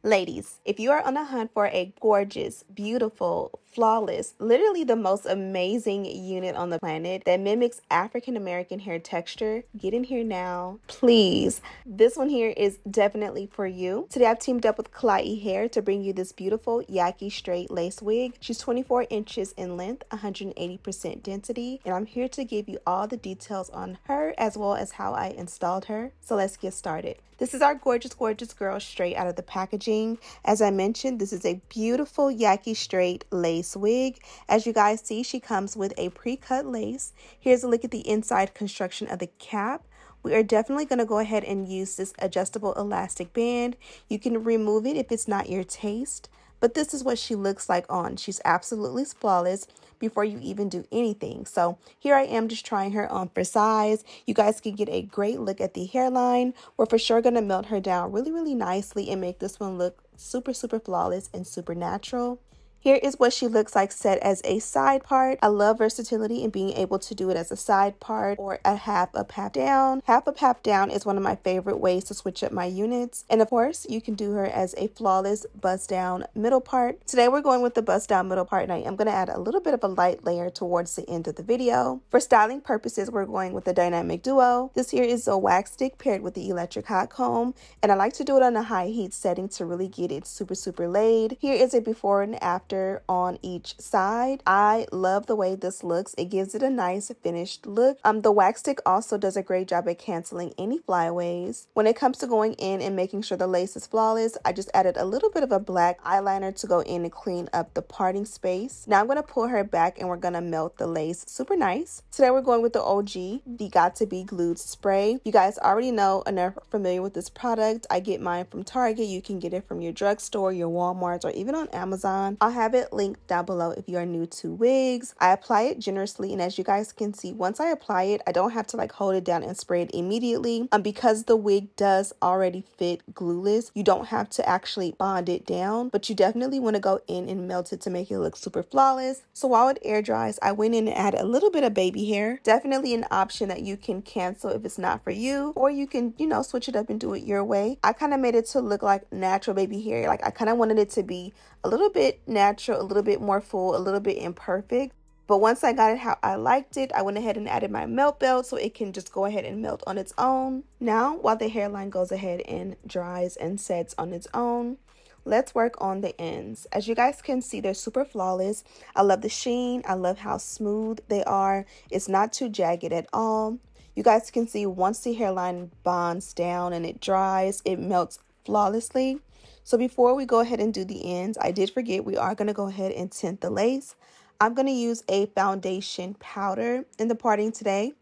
Ladies, if you are on a hunt for a gorgeous, beautiful, flawless, literally the most amazing unit on the planet that mimics African American hair texture, get in here now, please. This one here is definitely for you. Today I've teamed up with Klaiyi Hair to bring you this beautiful Yaki straight lace wig. She's 24 inches in length, 180% density, and I'm here to give you all the details on her as well as how I installed her. So let's get started. This is our gorgeous, gorgeous girl straight out of the packaging. As I mentioned, this is a beautiful Yaki straight lace wig. As you guys see, she comes with a pre-cut lace. Here's a look at the inside construction of the cap. We are definitely going to go ahead and use this adjustable elastic band. You can remove it if it's not your taste, but this is what she looks like on. She's absolutely flawless before you even do anything. So here I am just trying her on for size. You guys can get a great look at the hairline. We're for sure going to melt her down really, really nicely and make this one look super, super flawless and super natural. Here is what she looks like set as a side part. I love versatility and being able to do it as a side part or a half up, half down. Half up, half down is one of my favorite ways to switch up my units. And of course, you can do her as a flawless bust down middle part. Today we're going with the bust down middle part, and I am going to add a little bit of a light layer towards the end of the video. For styling purposes, we're going with the dynamic duo. This here is a wax stick paired with the electric hot comb, and I like to do it on a high heat setting to really get it super, super laid. Here is a before and after on each side. I love the way this looks. It gives it a nice finished look. The wax stick also does a great job at canceling any flyaways. When it comes to going in and making sure the lace is flawless, I just added a little bit of a black eyeliner to go in and clean up the parting space. Now I'm going to pull her back and we're going to melt the lace super nice. Today we're going with the OG, the Got to Be Glued spray. You guys already know and are familiar with this product. I get mine from Target. You can get it from your drugstore, your Walmarts, or even on Amazon. I'll have it linked down below if you are new to wigs. I apply it generously, and as you guys can see, once I apply it, I don't have to like hold it down and spray it immediately. Because the wig does already fit glueless, you don't have to actually bond it down, but you definitely want to go in and melt it to make it look super flawless. So while it air dries, I went in and added a little bit of baby hair. Definitely an option that you can cancel if it's not for you, or you can, you know, switch it up and do it your way. I kind of made it to look like natural baby hair. Like I kind of wanted it to be a little bit natural, a little bit more full, a little bit imperfect. But once I got it how I liked it, I went ahead and added my melt belt so it can just go ahead and melt on its own. Now, while the hairline goes ahead and dries and sets on its own, let's work on the ends. As you guys can see, they're super flawless. I love the sheen. I love how smooth they are. It's not too jagged at all. You guys can see once the hairline bonds down and it dries, it melts flawlessly. So before we go ahead and do the ends, I did forget we are going to go ahead and tint the lace. I'm going to use a foundation powder in the parting today.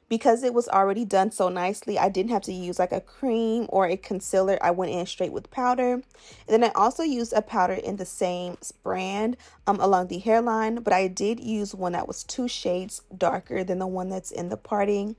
Because it was already done so nicely, I didn't have to use like a cream or a concealer. I went in straight with powder. And then I also used a powder in the same brand along the hairline, but I did use one that was 2 shades darker than the one that's in the parting.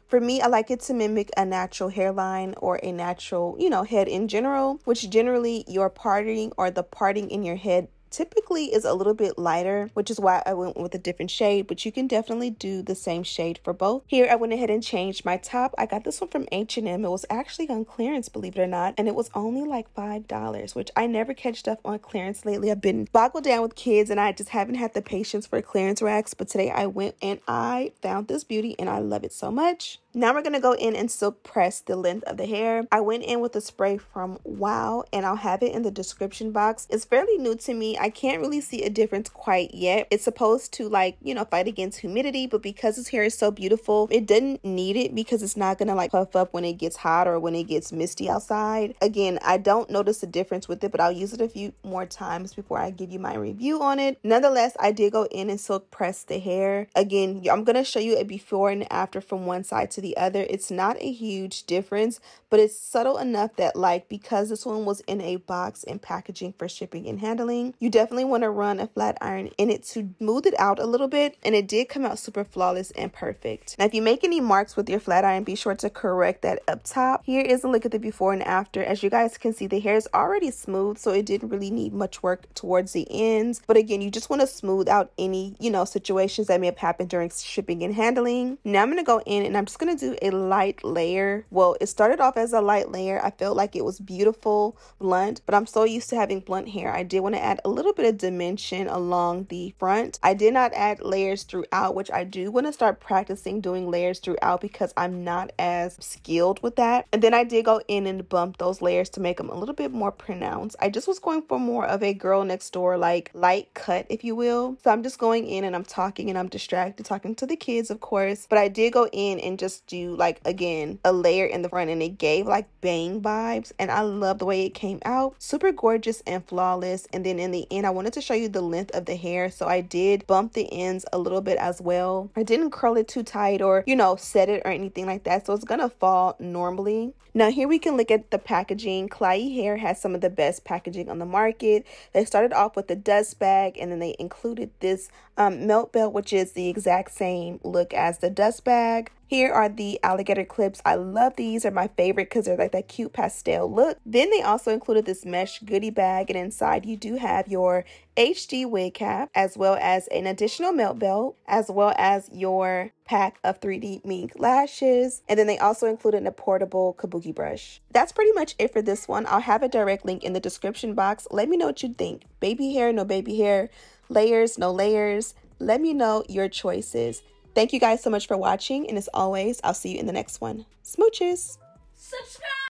For me, I like it to mimic a natural hairline or a natural, you know, head in general, which generally your parting or the parting in your head typically is a little bit lighter, which is why I went with a different shade, but you can definitely do the same shade for both. Here, I went ahead and changed my top. I got this one from H&M. It was actually on clearance, believe it or not, and it was only like $5, which I never catch stuff on clearance lately. I've been boggled down with kids and I just haven't had the patience for clearance racks, but today I went and I found this beauty and I love it so much. Now we're going to go in and silk press the length of the hair. I went in with a spray from Wow, and I'll have it in the description box. It's fairly new to me. I can't really see a difference quite yet. It's supposed to, like, you know, fight against humidity, but because this hair is so beautiful, it didn't need it because it's not going to like puff up when it gets hot or when it gets misty outside. Again, I don't notice a difference with it, but I'll use it a few more times before I give you my review on it. Nonetheless, I did go in and silk press the hair. Again, I'm going to show you a before and after from one side to the other. It's not a huge difference, but it's subtle enough that, like, because this one was in a box and packaging for shipping and handling, you definitely want to run a flat iron in it to smooth it out a little bit, and it did come out super flawless and perfect. Now, if you make any marks with your flat iron, be sure to correct that up top. Here is a look at the before and after. As you guys can see, the hair is already smooth, so it didn't really need much work towards the ends. But again, you just want to smooth out any, you know, situations that may have happened during shipping and handling. Now I'm going to go in and I'm just going to do a light layer. Well, it started off as a light layer. I felt like it was beautiful, blunt, but I'm so used to having blunt hair. I did want to add a little bit of dimension along the front. I did not add layers throughout, which I do want to start practicing doing layers throughout because I'm not as skilled with that. And then I did go in and bump those layers to make them a little bit more pronounced. I just was going for more of a girl next door, like light cut, if you will. So I'm just going in and I'm talking and I'm distracted, talking to the kids, of course. But I did go in and just do, like, again, a layer in the front, and it gave like bang vibes. And I love the way it came out. Super gorgeous and flawless. And then in the end, I wanted to show you the length of the hair. So I did bump the ends a little bit as well. I didn't curl it too tight or, you know, set it or anything like that. So it's gonna fall normally. Now here we can look at the packaging. Klaiyi Hair has some of the best packaging on the market. They started off with the dust bag, and then they included this melt belt, which is the exact same look as the dust bag. Here are the alligator clips. I love these. They're my favorite because they're like that cute pastel look. Then they also included this mesh goodie bag, and inside you do have your HD wig cap, as well as an additional melt belt, as well as your pack of 3D mink lashes. And then they also included a portable kabuki brush. That's pretty much it for this one. I'll have a direct link in the description box. Let me know what you think. Baby hair, no baby hair, layers, no layers. Let me know your choices. Thank you guys so much for watching, and as always, I'll see you in the next one. Smooches! Subscribe!